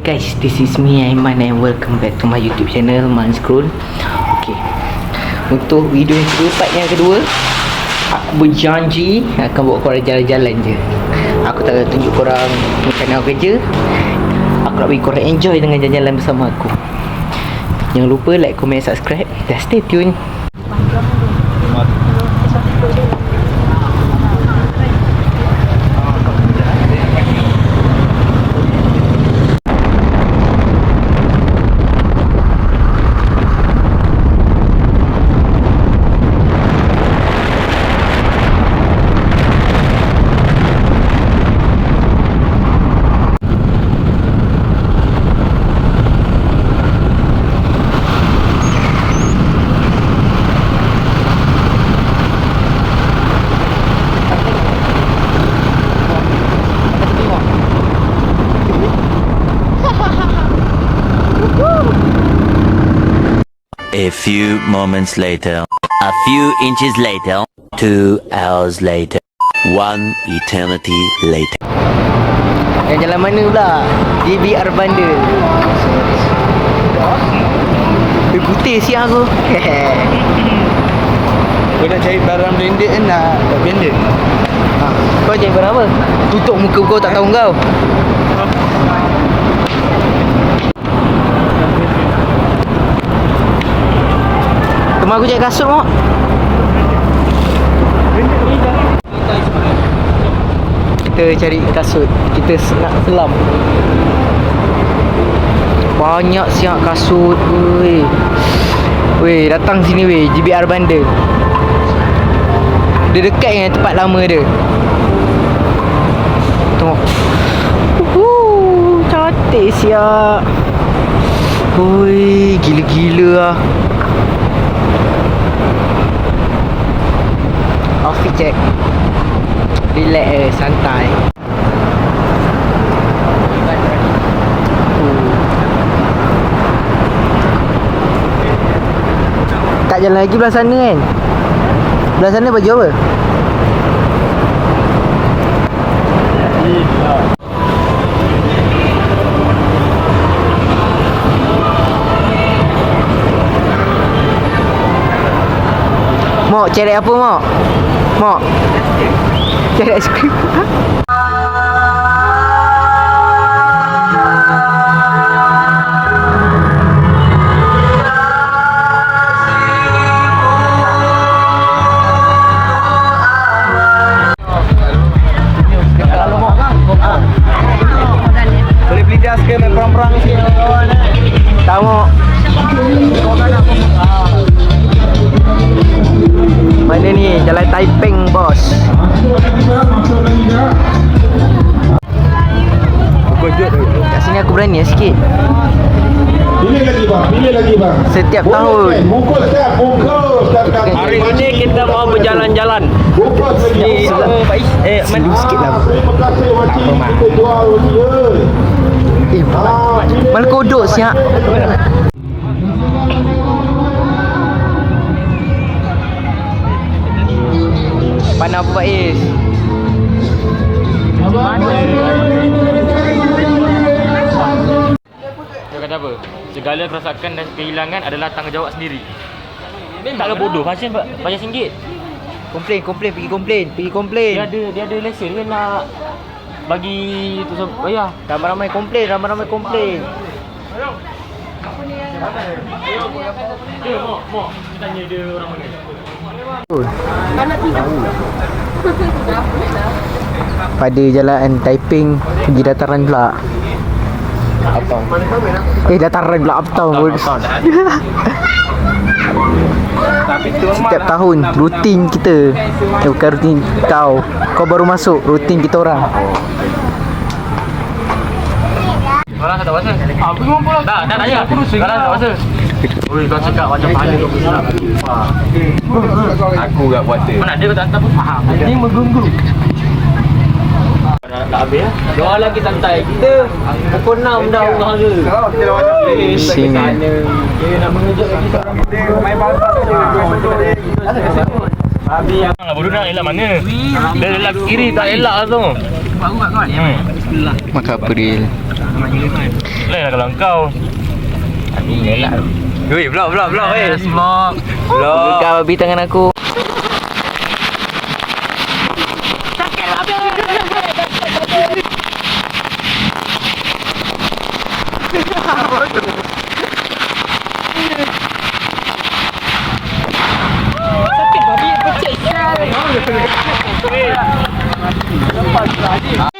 guys, this is me Aiman and welcome back to my YouTube channel Man Scroll. Okay, untuk video yang kedua, aku berjanji akan bawa korang jalan-jalan je. Aku tak akan tunjuk korang macam mana aku kerja. Aku nak bagi korang enjoy dengan jalan-jalan bersama aku. Jangan lupa like, comment, subscribe dan stay tune. A few moments later, a few inches later, 2 hours later, 1 eternity later. Yang jalan mana pula? DBR Bundle. Putih siang aku. Kau nak cari barang branded kan nak branded. Kau cari barang apa? Tutup muka kau tak tahu kau. Teman aku cari kasut mak. Kita cari kasut. Kita nak selam. Banyak siap kasut weh. Weh, datang sini weh, GBR Bundle. Dia dekat dengan tempat lama dia. Tengok. Cantik siap. Oi, gila-gila lah. Outfit check. Relax santai. Tak jalan lagi belah sana kan? Belah sana baju apa? Mok, cari apa Mok? Mok, cari aiskrim. Boleh beli jas ke main perang-perang sikit kawan-kawan Tak Mok. Mana ni? Jalan Taiping bos. Kat sini aku berani sikit. Pilih lagi bang. Setiap tahun. Bungkus dah. Hari ini kita mau berjalan-jalan Bungkus lagi. Sedu sikit lah. Terima kasih wajib kita jual dia. Mana kodok siap. Mana apa Faiz? Dia kata apa? Segala kerosakan dan kehilangan adalah tanggungjawab sendiri. Taklah bodoh pasien bayar RM1. Komplain, pergi komplain. Dia ada lesen kan nak bagi tu bayar. Ramai-ramai komplain. Mak, kita tanya dia orang mana. Pada jalan Taiping pergi dataran pula. Dataran pula Uptown. Setiap tahun rutin kita. Bukan rutin kau baru masuk, rutin kita orang. Orang tak puasa. Aku memang pulang. Tak tanya. Sekarang tak puasa. Oi, kau cakap macam pahala kau silap. Aku kat puasa. Mana dia kata tak faham. Ini menggunggu. Dah habis ya? Doa lagi santai. Kita pukul 6 dah Allah ke. Sing. Dia nak mengejut kita. Main basah Habis yang bodoh nak elak mana? Dia elak kiri tak elak tu. Buat kawan. Maka April Lain lah kalau kau. Ini lah. Weh, vlog weh. Vlog. Gegar babi tangan aku. Nampak lagi.